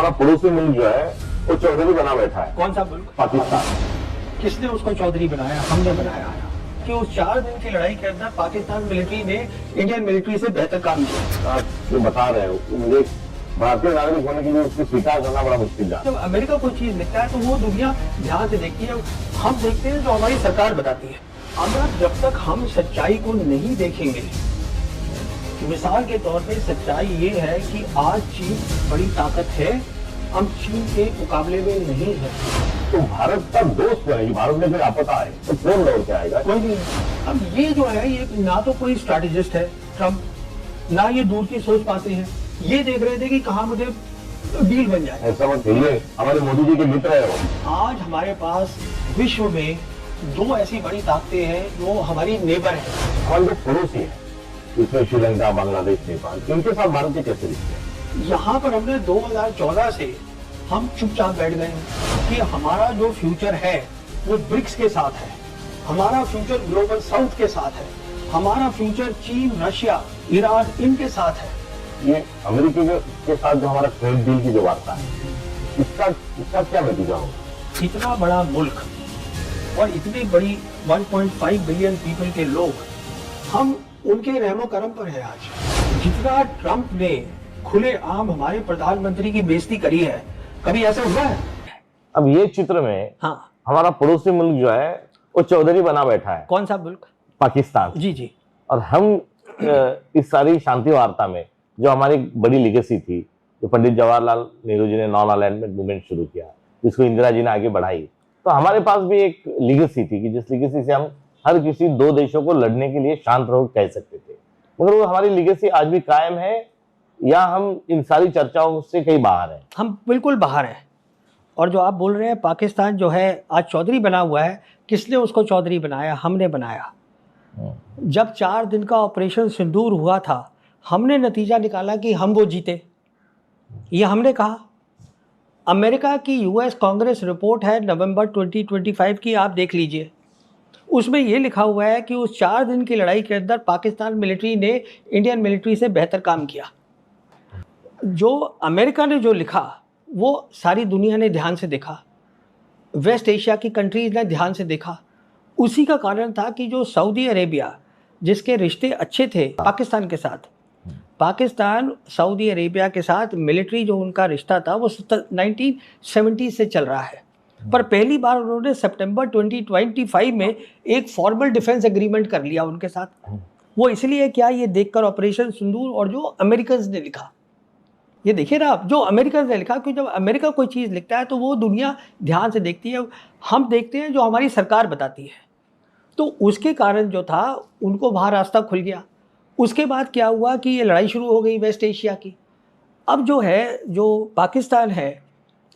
हमारा पड़ोसी मुल्क जो है वो चौधरी बना बैठा है। कौन सा मुल्क? पाकिस्तान। किसने उसको चौधरी बनाया? हमने बनाया कि उस 4 दिन की लड़ाई के अंदर पाकिस्तान मिलिट्री ने इंडियन मिलिट्री से बेहतर काम किया। आप जो बता रहे हो मुझे भारतीय नागरिक होने के लिए उसको स्वीकार करना बड़ा मुश्किल है। जब अमेरिका कोई चीज लिखता है तो वो दुनिया ध्यान से देखती है। हम देखते हैं जो हमारी सरकार बताती है। अगर जब तक हम सच्चाई को नहीं देखेंगे, मिसाल के तौर पे सच्चाई ये है कि आज चीन बड़ी ताकत है, हम चीन के मुकाबले में नहीं है। तो भारत का दोस्त है कि भारत में कोई आपदा है तो कौन दौड़ के आएगा? कोई नहीं। अब ये जो है ये ना तो कोई स्ट्रैटेजिस्ट है ट्रम्प, ना ये दूर की सोच पाते हैं। ये देख रहे थे कि कहाँ मुझे डील बन जाए। ऐसा मत कहिए, हमारे मोदी जी के मित्र है वो। आज हमारे पास विश्व में 2 ऐसी बड़ी ताकतें हैं जो हमारी नेबर है। हमारे जो पड़ोसी है इसमें श्रीलंका, बांग्लादेश, नेपाल, इनके साथ भारत के कैसे रिश्ते हैं? यहाँ पर हमने 2014 से हम चुपचाप बैठ गए कि हमारा जो फ्यूचर है वो ब्रिक्स के साथ है, हमारा फ्यूचर ग्लोबल साउथ के साथ है, हमारा फ्यूचर चीन, रशिया, ईरान इनके साथ है। ये अमेरिका के साथ जो हमारा ट्रेड डील की जो वार्ता है इसका क्या नतीजा होगा? इतना बड़ा मुल्क और इतनी बड़ी 1.5 बिलियन पीपल के लोग, हम उनके रहमो करम पर है। आज जितना ट्रंप ने खुले आम हमारे प्रधानमंत्री की बेइज्जती करी है, कभी ऐसा हुआ है? अब ये चित्र में हाँ, हमारा पड़ोसी मुल्क जो है वो चौधरी बना बैठा है। कौन सा मुल्क? पाकिस्तान। जी जी। और हम इस सारी शांति वार्ता में जो हमारी बड़ी लिगेसी थी, जो पंडित जवाहरलाल नेहरू जी ने नॉन अलाइनमेंट मूवमेंट शुरू किया, जिसको इंदिरा जी ने आगे बढ़ाई, तो हमारे पास भी एक लिगेसी थी कि जिस लिगेसी से हम हर किसी 2 देशों को लड़ने के लिए शांत रहो कह सकते थे। मगर वो हमारी लिगेसी आज भी कायम है या हम इन सारी चर्चाओं से कहीं बाहर हैं? हम बिल्कुल बाहर हैं। और जो आप बोल रहे हैं पाकिस्तान जो है आज चौधरी बना हुआ है, किसने उसको चौधरी बनाया? हमने बनाया। जब 4 दिन का ऑपरेशन सिंदूर हुआ था, हमने नतीजा निकाला कि हम वो जीते। ये हमने कहा। अमेरिका की यूएस कांग्रेस रिपोर्ट है नवंबर 2025 की, आप देख लीजिए। उसमें ये लिखा हुआ है कि उस 4 दिन की लड़ाई के अंदर पाकिस्तान मिलिट्री ने इंडियन मिलिट्री से बेहतर काम किया। जो अमेरिका ने जो लिखा वो सारी दुनिया ने ध्यान से देखा, वेस्ट एशिया की कंट्रीज ने ध्यान से देखा। उसी का कारण था कि जो सऊदी अरेबिया, जिसके रिश्ते अच्छे थे पाकिस्तान के साथ, पाकिस्तान सऊदी अरेबिया के साथ मिलिट्री जो उनका रिश्ता था वो 1970 से चल रहा है। पर पहली बार उन्होंने सितंबर 2025 में एक फॉर्मल डिफेंस एग्रीमेंट कर लिया उनके साथ। वो इसलिए क्या, ये देखकर ऑपरेशन सिंदूर और जो अमेरिकन ने लिखा, ये देखिए ना आप, जो अमेरिकन ने लिखा, कि जब अमेरिका कोई चीज़ लिखता है तो वो दुनिया ध्यान से देखती है। हम देखते हैं जो हमारी सरकार बताती है। तो उसके कारण जो था उनको वहाँ रास्ता खुल गया। उसके बाद क्या हुआ कि ये लड़ाई शुरू हो गई वेस्ट एशिया की। अब जो है, जो पाकिस्तान है,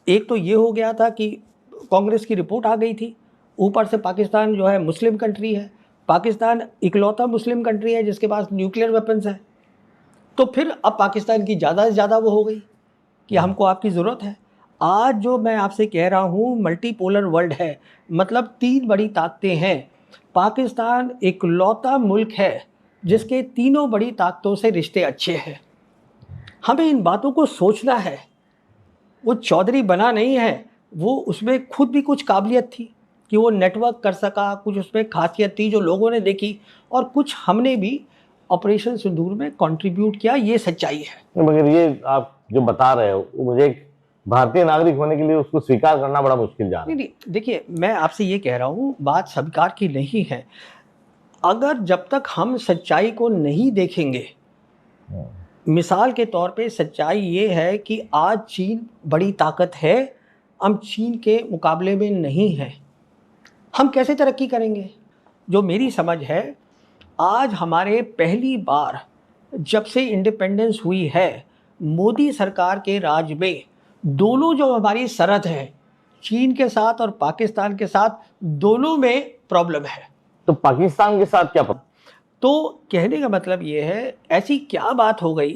एक तो ये हो गया था कि कांग्रेस की रिपोर्ट आ गई थी, ऊपर से पाकिस्तान जो है मुस्लिम कंट्री है। पाकिस्तान इकलौता मुस्लिम कंट्री है जिसके पास न्यूक्लियर वेपन्स है। तो फिर अब पाकिस्तान की ज़्यादा से ज़्यादा वो हो गई कि हमको आपकी ज़रूरत है। आज जो मैं आपसे कह रहा हूँ मल्टीपोलर वर्ल्ड है, मतलब 3 बड़ी ताकतें हैं। पाकिस्तान इकलौता मुल्क है जिसके तीनों बड़ी ताकतों से रिश्ते अच्छे हैं। हमें इन बातों को सोचना है। वो चौधरी बना नहीं है, वो उसमें खुद भी कुछ काबिलियत थी कि वो नेटवर्क कर सका, कुछ उसमें खासियत थी जो लोगों ने देखी, और कुछ हमने भी ऑपरेशन सिंदूर में कंट्रीब्यूट किया। ये सच्चाई है। मगर ये आप जो बता रहे हो मुझे एक भारतीय नागरिक होने के लिए उसको स्वीकार करना बड़ा मुश्किल जा रहा है। नहीं, देखिए मैं आपसे ये कह रहा हूँ, बात स्वीकार की नहीं है। अगर जब तक हम सच्चाई को नहीं देखेंगे, मिसाल के तौर पे सच्चाई ये है कि आज चीन बड़ी ताकत है, हम चीन के मुकाबले में नहीं हैं, हम कैसे तरक्की करेंगे? जो मेरी समझ है, आज हमारे पहली बार जब से इंडिपेंडेंस हुई है, मोदी सरकार के राज में दोनों जो हमारी सरहद है, चीन के साथ और पाकिस्तान के साथ, दोनों में प्रॉब्लम है। तो पाकिस्तान के साथ क्या प्रॉब्लम? तो कहने का मतलब ये है, ऐसी क्या बात हो गई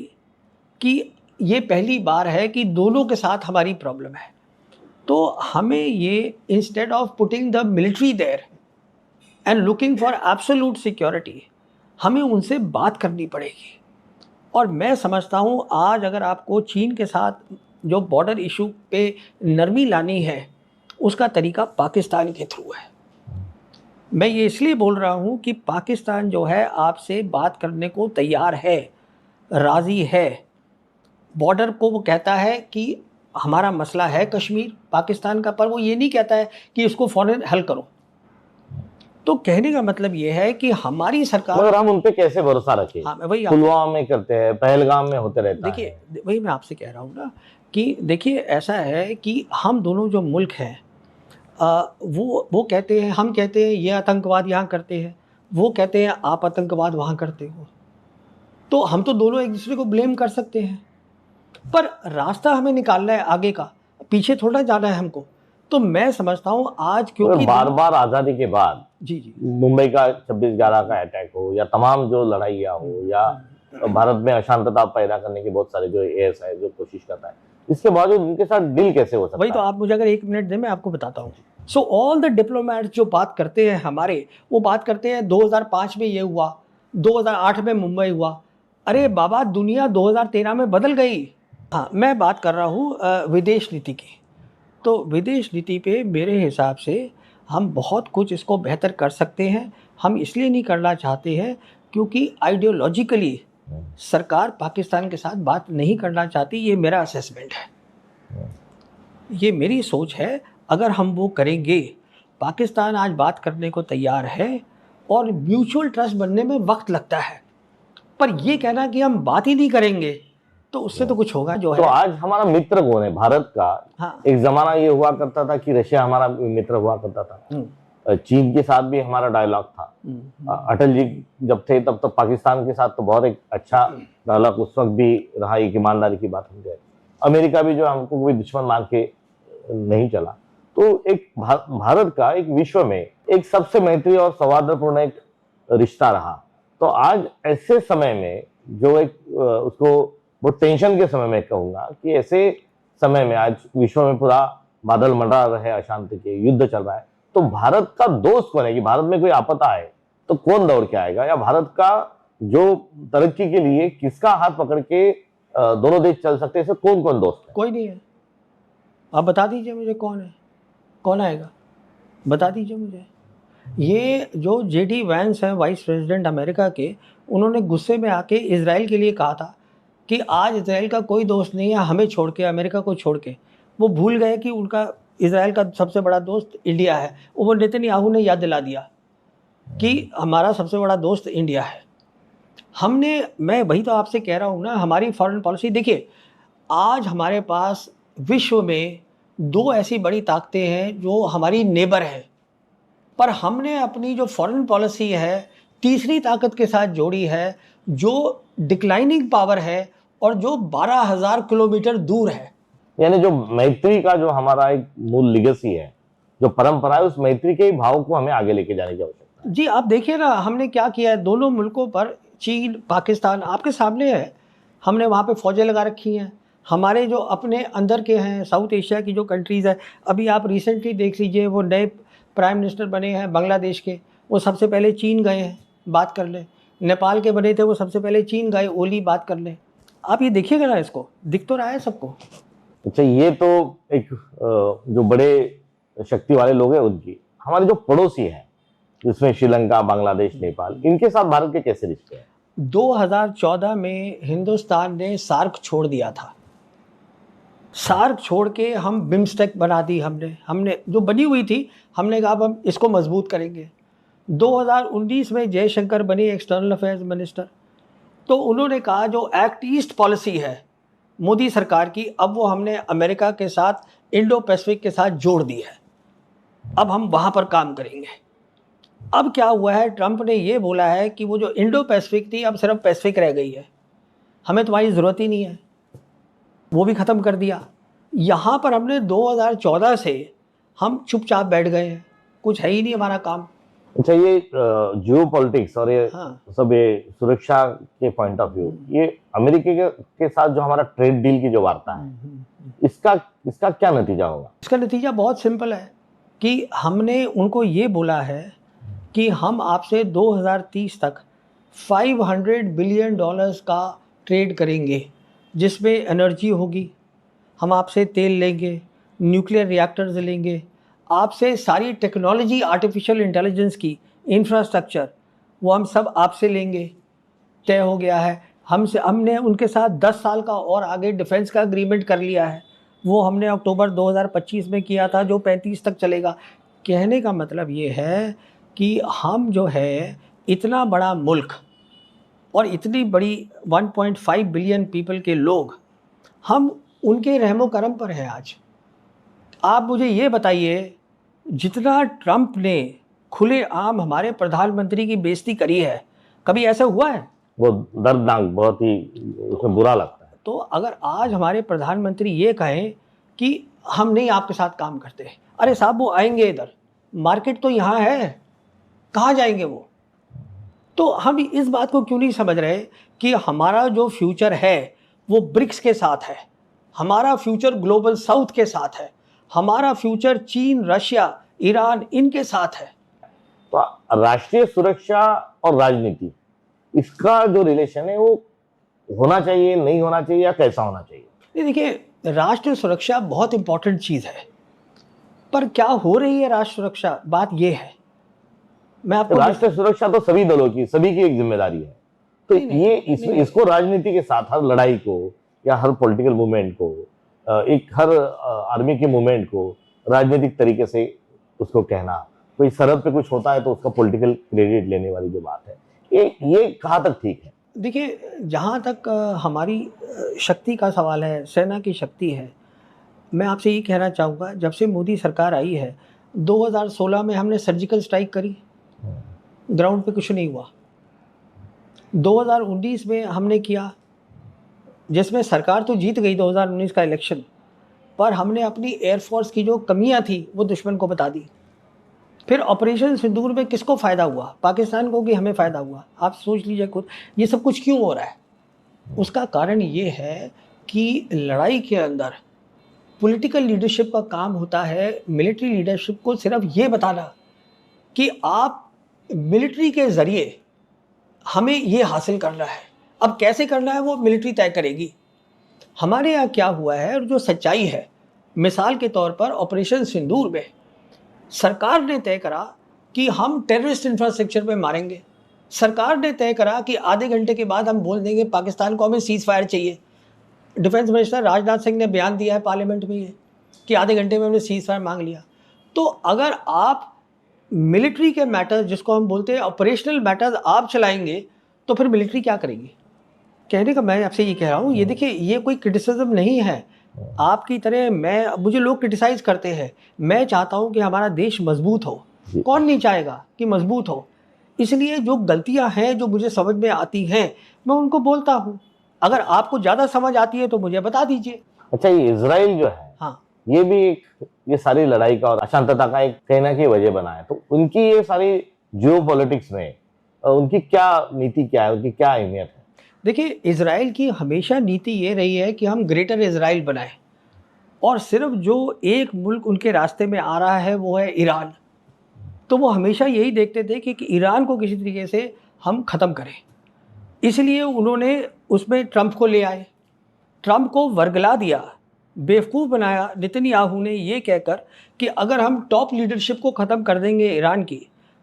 कि ये पहली बार है कि दोनों के साथ हमारी प्रॉब्लम है। तो हमें ये, instead of putting the military there and looking for absolute security, हमें उनसे बात करनी पड़ेगी। और मैं समझता हूँ आज अगर आपको चीन के साथ जो बॉर्डर इशू पे नरमी लानी है, उसका तरीका पाकिस्तान के थ्रू है। मैं ये इसलिए बोल रहा हूँ कि पाकिस्तान जो है आपसे बात करने को तैयार है, राज़ी है। बॉर्डर को वो कहता है कि हमारा मसला है कश्मीर पाकिस्तान का, पर वो ये नहीं कहता है कि इसको फ़ौरन हल करो। तो कहने का मतलब ये है कि हमारी सरकार, मगर हम उन पे कैसे भरोसा रखें? हाँ, मैं वही पुलवामा में करते हैं, पहलगाम में होते रहता है। देखिए, वही मैं आपसे कह रहा हूँ ना कि देखिए ऐसा है कि हम दोनों जो मुल्क हैं, वो कहते हैं, हम कहते हैं ये आतंकवाद यहाँ करते हैं, वो कहते हैं आप आतंकवाद वहाँ करते हो, तो हम तो दोनों एक दूसरे को ब्लेम कर सकते हैं, पर रास्ता हमें निकालना है आगे का, पीछे थोड़ा जाना है हमको। तो मैं समझता हूँ आज क्योंकि बार बार आजादी के बाद जी जी मुंबई का 26/11 का अटैक हो या तमाम जो लड़ाइयाँ हो या भारत में अशांतता पैदा करने के बहुत सारे जो एस है जो कोशिश करता है, इसके बावजूद उनके साथ डील कैसे हो सकता वही तो है? आप मुझे अगर 1 मिनट दें मैं आपको बताता हूँ। सो ऑल द डिप्लोमेट्स जो बात करते हैं हमारे, वो बात करते हैं 2005 में ये हुआ, 2008 में मुंबई हुआ। अरे बाबा, दुनिया 2013 में बदल गई। हाँ, मैं बात कर रहा हूँ विदेश नीति की। तो विदेश नीति पे मेरे हिसाब से हम बहुत कुछ इसको बेहतर कर सकते हैं। हम इसलिए नहीं करना चाहते हैं क्योंकि आइडियोलॉजिकली सरकार पाकिस्तान के साथ बात नहीं करना चाहती, ये मेरा असेसमेंट है, ये मेरी सोच है। अगर हम वो करेंगे, पाकिस्तान आज बात करने को तैयार है और म्यूचुअल ट्रस्ट बनने में वक्त लगता है, पर ये कहना कि हम बात ही नहीं करेंगे तो उससे तो कुछ होगा जो तो है। आज हमारा मित्र कौन है भारत का? हाँ। एक जमाना ये हुआ करता था कि रशिया हमारा मित्र हुआ करता था, चीन के साथ भी हमारा डायलॉग था। अटल जी जब थे तब तक पाकिस्तान के साथ तो बहुत एक अच्छा डायलॉग उस वक्त भी रहा, एक ईमानदारी की बात हम कह। अमेरिका भी जो हमको कोई दुश्मन मान के नहीं चला। तो एक भारत का एक विश्व में एक सबसे मैत्री और सौहार्दपूर्ण एक रिश्ता रहा। तो आज ऐसे समय में जो एक उसको वो टेंशन के समय में कहूंगा कि ऐसे समय में आज विश्व में पूरा बादल मंडरा रहे हैं, अशांति के, युद्ध चल रहा है, तो भारत का दोस्त कौन है? कि भारत में कोई आपदा है तो कौन दौड़ के आएगा, या भारत का जो तरक्की के लिए किसका हाथ पकड़ के दोनों देश चल सकते हैं, ऐसे कौन कौन दोस्त है? कोई नहीं है। आप बता दीजिए मुझे कौन है, कौन आएगा, बता दीजिए मुझे। ये जो जेडी वैंस हैं वाइस प्रेसिडेंट अमेरिका के, उन्होंने गुस्से में आके इजराइल के लिए कहा था कि आज इजराइल का कोई दोस्त नहीं है हमें छोड़ के, अमेरिका को छोड़ के। वो भूल गए कि उनका इजराइल का सबसे बड़ा दोस्त इंडिया है। वो नेतन्याहू ने याद दिला दिया कि हमारा सबसे बड़ा दोस्त इंडिया है। मैं वही तो आपसे कह रहा हूँ ना, हमारी फॉरेन पॉलिसी देखिए, आज हमारे पास विश्व में 2 ऐसी बड़ी ताकतें हैं जो हमारी नेबर है, पर हमने अपनी जो फॉरेन पॉलिसी है तीसरी ताकत के साथ जोड़ी है जो डिक्लाइनिंग पावर है और जो 12,000 किलोमीटर दूर है। यानी जो मैत्री का जो हमारा एक मूल लिगेसी है, जो परंपरा है, उस मैत्री के भाव को हमें आगे लेके जाने की आवश्यकता है। जी, आप देखिए ना हमने क्या किया है दोनों मुल्कों पर, चीन पाकिस्तान आपके सामने है, हमने वहाँ पे फौजें लगा रखी हैं। हमारे जो अपने अंदर के हैं साउथ एशिया की जो कंट्रीज़ है, अभी आप रिसेंटली देख लीजिए वो नए प्राइम मिनिस्टर बने हैं बांग्लादेश के, वो सबसे पहले चीन गए हैं बात कर लें। नेपाल के बने थे, वो सबसे पहले चीन गए, ओली बात कर लें। आप ये देखिएगा ना, इसको दिख तो रहा है सबको। अच्छा, ये तो एक जो बड़े शक्ति वाले लोग हैं उनकी, हमारे जो पड़ोसी हैं जिसमें श्रीलंका, बांग्लादेश, नेपाल, इनके साथ भारत के कैसे रिश्ते हैं? 2014 में हिंदुस्तान ने सार्क छोड़ दिया था। सार्क छोड़ के हम बिम्स्टेक बना दी हमने जो बनी हुई थी, हमने कहा अब हम इसको मजबूत करेंगे। 2019 में जयशंकर बने एक्सटर्नल अफेयर्स मिनिस्टर, तो उन्होंने कहा जो एक्ट ईस्ट पॉलिसी है मोदी सरकार की, अब वो हमने अमेरिका के साथ, इंडो पैसिफिक के साथ जोड़ दी है, अब हम वहाँ पर काम करेंगे। अब क्या हुआ है, ट्रंप ने ये बोला है कि वो जो इंडो पैसिफिक थी अब सिर्फ पैसिफिक रह गई है, हमें तुम्हारी ज़रूरत ही नहीं है, वो भी ख़त्म कर दिया। यहाँ पर हमने 2014 से हम चुपचाप बैठ गए हैं, कुछ है ही नहीं हमारा काम। अच्छा, ये जियो पॉलिटिक्स और ये हाँ। सब ये सुरक्षा के पॉइंट ऑफ व्यू, ये अमेरिका के साथ जो हमारा ट्रेड डील की जो वार्ता है, इसका क्या नतीजा होगा? इसका नतीजा बहुत सिंपल है कि हमने उनको ये बोला है कि हम आपसे 2030 तक $500 बिलियन का ट्रेड करेंगे, जिसमें एनर्जी होगी, हम आपसे तेल लेंगे, न्यूक्लियर रिएक्टर्स लेंगे, आपसे सारी टेक्नोलॉजी, आर्टिफिशियल इंटेलिजेंस की इंफ्रास्ट्रक्चर, वो हम सब आपसे लेंगे, तय हो गया है। हमने उनके साथ 10 साल का और आगे डिफेंस का एग्रीमेंट कर लिया है। वो हमने अक्टूबर 2025 में किया था, जो 35 तक चलेगा। कहने का मतलब ये है कि हम जो है इतना बड़ा मुल्क और इतनी बड़ी 1.5 बिलियन पीपल के लोग, हम उनके रहमो करम पर हैं आज। आप मुझे ये बताइए, जितना ट्रंप ने खुलेआम हमारे प्रधानमंत्री की बेइज्जती करी है, कभी ऐसा हुआ है? वो दर्दनाक, बहुत ही उसमें बुरा लगता है। तो अगर आज हमारे प्रधानमंत्री ये कहें कि हम नहीं आपके साथ काम करते, अरे साहब वो आएंगे इधर, मार्केट तो यहाँ है, कहाँ जाएंगे वो? तो हम इस बात को क्यों नहीं समझ रहे कि हमारा जो फ्यूचर है वो ब्रिक्स के साथ है, हमारा फ्यूचर ग्लोबल साउथ के साथ है, हमारा फ्यूचर चीन, रशिया, ईरान इनके साथ है। तो राष्ट्रीय सुरक्षा और राजनीति, इसका जो रिलेशन है वो होना चाहिए, नहीं होना चाहिए, या कैसा होना चाहिए? ये देखिए, राष्ट्रीय सुरक्षा बहुत इंपॉर्टेंट चीज़ है, पर क्या हो रही है राष्ट्र सुरक्षा, बात ये है। मैं आपको राष्ट्रीय सुरक्षा तो सभी दलों की, सभी की एक जिम्मेदारी है। तो ये इसको राजनीति के साथ, हर लड़ाई को या हर पॉलिटिकल मूवमेंट को, हर आर्मी के मूवमेंट को राजनीतिक तरीके से उसको कहना, कोई सरहद पे कुछ होता है तो उसका पॉलिटिकल क्रेडिट लेने वाली जो बात है, ये कहाँ तक ठीक है? देखिए, जहाँ तक हमारी शक्ति का सवाल है, सेना की शक्ति है, मैं आपसे ये कहना चाहूँगा, जब से मोदी सरकार आई है, 2016 में हमने सर्जिकल स्ट्राइक करी, ग्राउंड पे कुछ नहीं हुआ। 2019 में हमने किया, जिसमें सरकार तो जीत गई 2019 का इलेक्शन, पर हमने अपनी एयरफोर्स की जो कमियां थी वो दुश्मन को बता दी। फिर ऑपरेशन सिंदूर में किसको फ़ायदा हुआ? पाकिस्तान को कि हमें फ़ायदा हुआ? आप सोच लीजिए खुद, ये सब कुछ क्यों हो रहा है? उसका कारण ये है कि लड़ाई के अंदर पॉलिटिकल लीडरशिप का काम होता है मिलिट्री लीडरशिप को सिर्फ ये बताना कि आप मिलिट्री के ज़रिए हमें ये हासिल करना है। अब कैसे करना है वो मिलिट्री तय करेगी। हमारे यहाँ क्या हुआ है और जो सच्चाई है, मिसाल के तौर पर ऑपरेशन सिंदूर में सरकार ने तय करा कि हम टेररिस्ट इंफ्रास्ट्रक्चर पे मारेंगे। सरकार ने तय करा कि आधे घंटे के बाद हम बोल देंगे पाकिस्तान को हमें सीज़ फायर चाहिए। डिफेंस मिनिस्टर राजनाथ सिंह ने बयान दिया है पार्लियामेंट में ये कि आधे घंटे में हमने सीज़ फायर मांग लिया। तो अगर आप मिलिट्री के मैटर्स, जिसको हम बोलते हैं ऑपरेशनल मैटर्स, आप चलाएंगे तो फिर मिलिट्री क्या करेगी? कहने का मैं आपसे ये कह रहा हूँ, ये देखिए, ये कोई क्रिटिसिज्म नहीं है आपकी तरह। मुझे लोग क्रिटिसाइज़ करते हैं, मैं चाहता हूँ कि हमारा देश मजबूत हो। कौन नहीं चाहेगा कि मजबूत हो? इसलिए जो गलतियाँ हैं जो मुझे समझ में आती हैं, मैं उनको बोलता हूँ। अगर आपको ज़्यादा समझ आती है तो मुझे बता दीजिए। अच्छा, ये इजराइल जो है, हाँ, ये भी ये सारी लड़ाई का और अशांतता का एक कहीं ना कहीं वजह बना है। तो उनकी ये सारी जियो पॉलिटिक्स में उनकी क्या नीति, क्या है, उनकी क्या अहमियत है? देखिए, इजराइल की हमेशा नीति ये रही है कि हम ग्रेटर इजराइल बनाएं, और सिर्फ जो एक मुल्क उनके रास्ते में आ रहा है वो है ईरान। तो वो हमेशा यही देखते थे कि ईरान को किसी तरीके से हम ख़त्म करें। इसलिए उन्होंने उसमें ट्रंप को ले आए, ट्रंप को वर्गला दिया, बेवकूफ़ बनाया नेतन्याहू ने ये कहकर कि अगर हम टॉप लीडरशिप को ख़त्म कर देंगे ईरान की,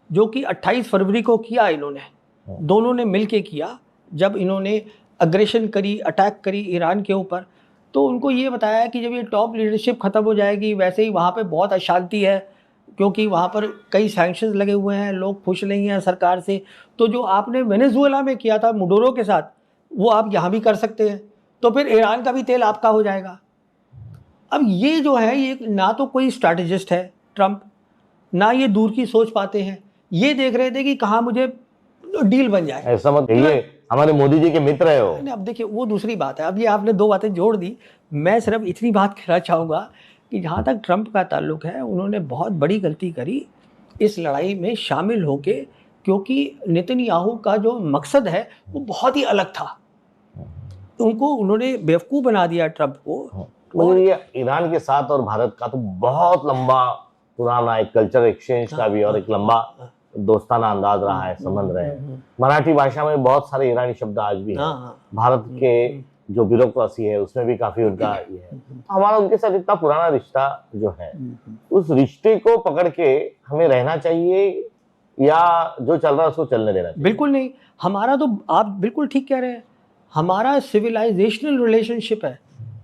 जो कि 28 फरवरी को किया इन्होंने, दोनों ने मिल के किया, जब इन्होंने अग्रेशन करी, अटैक करी ईरान के ऊपर, तो उनको ये बताया कि जब ये टॉप लीडरशिप ख़त्म हो जाएगी, वैसे ही वहाँ पे बहुत अशांति है, क्योंकि वहाँ पर कई सैंक्शंस लगे हुए हैं, लोग खुश नहीं हैं सरकार से। तो जो आपने वेनेजुएला में किया था मुडोरो के साथ, वो आप यहाँ भी कर सकते हैं, तो फिर ईरान का भी तेल आपका हो जाएगा। अब ये जो है, ये ना तो कोई स्ट्रैटेजिस्ट है ट्रंप, ना ये दूर की सोच पाते हैं। ये देख रहे थे कि कहाँ मुझे डील बन जाए। ऐसा मत कहिए, हमारे मोदी जी के मित्र है वो। अब देखिए, वो दूसरी बात है। अब ये आपने दो बातें जोड़ दी। मैं सिर्फ इतनी बात कहना चाहूँगा कि जहाँ तक ट्रंप का ताल्लुक है, उन्होंने बहुत बड़ी गलती करी इस लड़ाई में शामिल होके, क्योंकि नेतन्याहू का जो मकसद है वो बहुत ही अलग था। उन्होंने बेवकूफ़ बना दिया ट्रंप को। मगर ये ईरान के साथ और भारत का तो बहुत लंबा पुराना एक कल्चर एक्सचेंज का भी और एक लंबा दोस्ताना अंदाज रहा है, संबंध रहे। मराठी भाषा में बहुत सारे ईरानी शब्द आज भी हैं। भारत के जो ब्यूरोक्रेसी है उसमें भी काफी उनका ये है। हमारा उनके साथ इतना पुराना रिश्ता जो है, उस रिश्ते को पकड़ के हमें रहना चाहिए या जो चल रहा है उसको चलने देना चाहिए? बिल्कुल नहीं। हमारा तो आप बिल्कुल ठीक कह रहे हैं, हमारा सिविलाइजेशनल रिलेशनशिप है।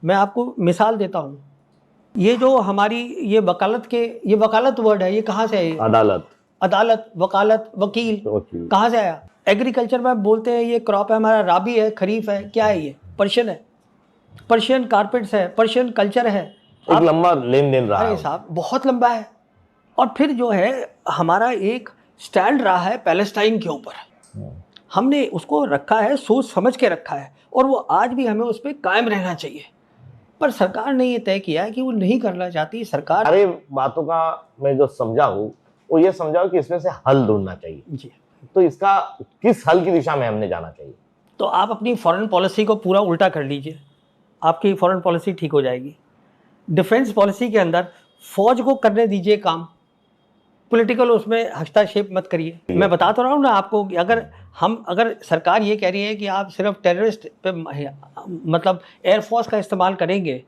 मैं आपको मिसाल देता हूँ, ये जो हमारी ये वकालत वर्ड है, ये कहाँ से है? ये अदालत, वकालत, वकील कहाँ से आया? एग्रीकल्चर में बोलते हैं ये क्रॉप है हमारा, राबी है, खरीफ है, क्या है ये? पर्शियन है, पर्शियन कारपेट्स है, पर्शियन कल्चर है। एक लंबा लेन देन रहा है साहब, बहुत लंबा है। और फिर जो है हमारा एक स्टैंड रहा है पैलेस्टाइन के ऊपर, हमने उसको रखा है, सोच समझ के रखा है, और वो आज भी हमें उस पर कायम रहना चाहिए। पर सरकार ने ये तय किया है कि वो नहीं करना चाहती। सरकार सारे बातों का मैं जो समझा हूँ वो ये समझा हूँ कि इसमें से हल ढूंढना चाहिए जी। तो इसका किस हल की दिशा में हमने जाना चाहिए? तो आप अपनी फॉरेन पॉलिसी को पूरा उल्टा कर लीजिए, आपकी फॉरेन पॉलिसी ठीक हो जाएगी। डिफेंस पॉलिसी के अंदर फौज को करने दीजिए काम, पॉलिटिकल उसमें हस्तक्षेप मत करिए। मैं बता तो रहा हूँ ना आपको कि अगर सरकार ये कह रही है कि आप सिर्फ टेररिस्ट पे मतलब एयरफोर्स का इस्तेमाल करेंगे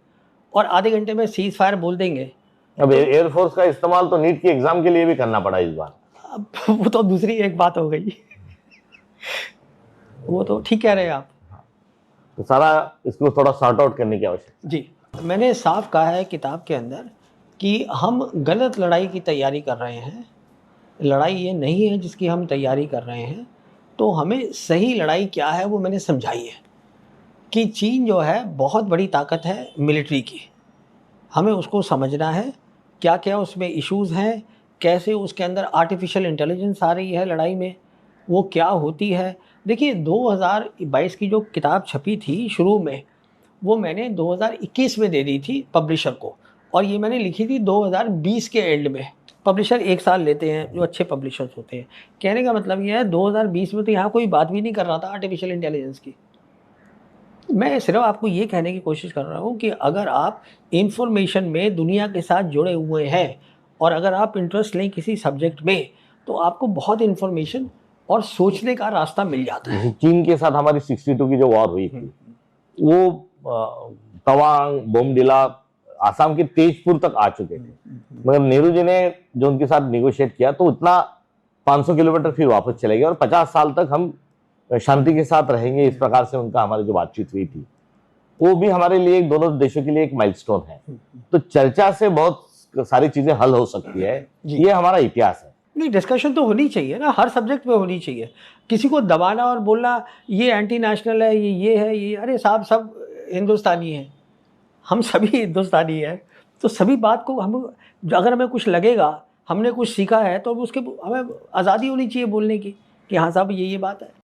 और आधे घंटे में सीज फायर बोल देंगे। अब एयरफोर्स का इस्तेमाल तो नीट की एग्जाम के लिए भी करना पड़ा इस बार। अब वो तो दूसरी एक बात हो गई। वो तो ठीक कह रहे हैं आप। तो सारा इसको थोड़ा सॉर्ट आउट करने की आवश्यकता। जी, मैंने साफ कहा है किताब के अंदर कि हम गलत लड़ाई की तैयारी कर रहे हैं। लड़ाई ये नहीं है जिसकी हम तैयारी कर रहे हैं। तो हमें सही लड़ाई क्या है वो मैंने समझाई है कि चीन जो है बहुत बड़ी ताकत है मिलिट्री की, हमें उसको समझना है, क्या क्या उसमें इश्यूज़ हैं, कैसे उसके अंदर आर्टिफिशियल इंटेलिजेंस आ रही है लड़ाई में, वो क्या होती है। देखिए 2022 की जो किताब छपी थी शुरू में, वो मैंने 2021 में दे दी थी पब्लिशर को, और ये मैंने लिखी थी 2020 के एंड में। पब्लिशर 1 साल लेते हैं जो अच्छे पब्लिशर्स होते हैं। कहने का मतलब ये है 2020 में तो यहाँ कोई बात भी नहीं कर रहा था आर्टिफिशियल इंटेलिजेंस की। मैं सिर्फ आपको ये कहने की कोशिश कर रहा हूँ कि अगर आप इंफॉर्मेशन में दुनिया के साथ जुड़े हुए हैं और अगर आप इंटरेस्ट लें किसी सब्जेक्ट में, तो आपको बहुत इंफॉर्मेशन और सोचने का रास्ता मिल जाता है। चीन के साथ हमारी 62 की जो वॉर हुई थी, वो तवांग, बोमडिला, आसाम के तेजपुर तक आ चुके थे, मगर नेहरू जी ने जो उनके साथ निगोशिएट किया तो उतना 500 किलोमीटर फिर वापस चले गए और 50 साल तक हम शांति के साथ रहेंगे, इस प्रकार से उनका हमारी जो बातचीत हुई थी वो भी हमारे लिए दोनों देशों के लिए एक माइलस्टोन है। तो चर्चा से बहुत सारी चीजें हल हो सकती है, ये हमारा इतिहास है। नहीं, डिस्कशन तो होनी चाहिए ना, हर सब्जेक्ट पे होनी चाहिए। किसी को दबाना और बोलना ये एंटी नेशनल है, ये है, ये, अरे साहब सब हिंदुस्तानी है, हम सभी हिंदुस्तानी है। तो सभी बात को हम, अगर हमें कुछ लगेगा, हमने कुछ सीखा है, तो उसके हमें आज़ादी होनी चाहिए बोलने की कि हाँ साहब ये बात है।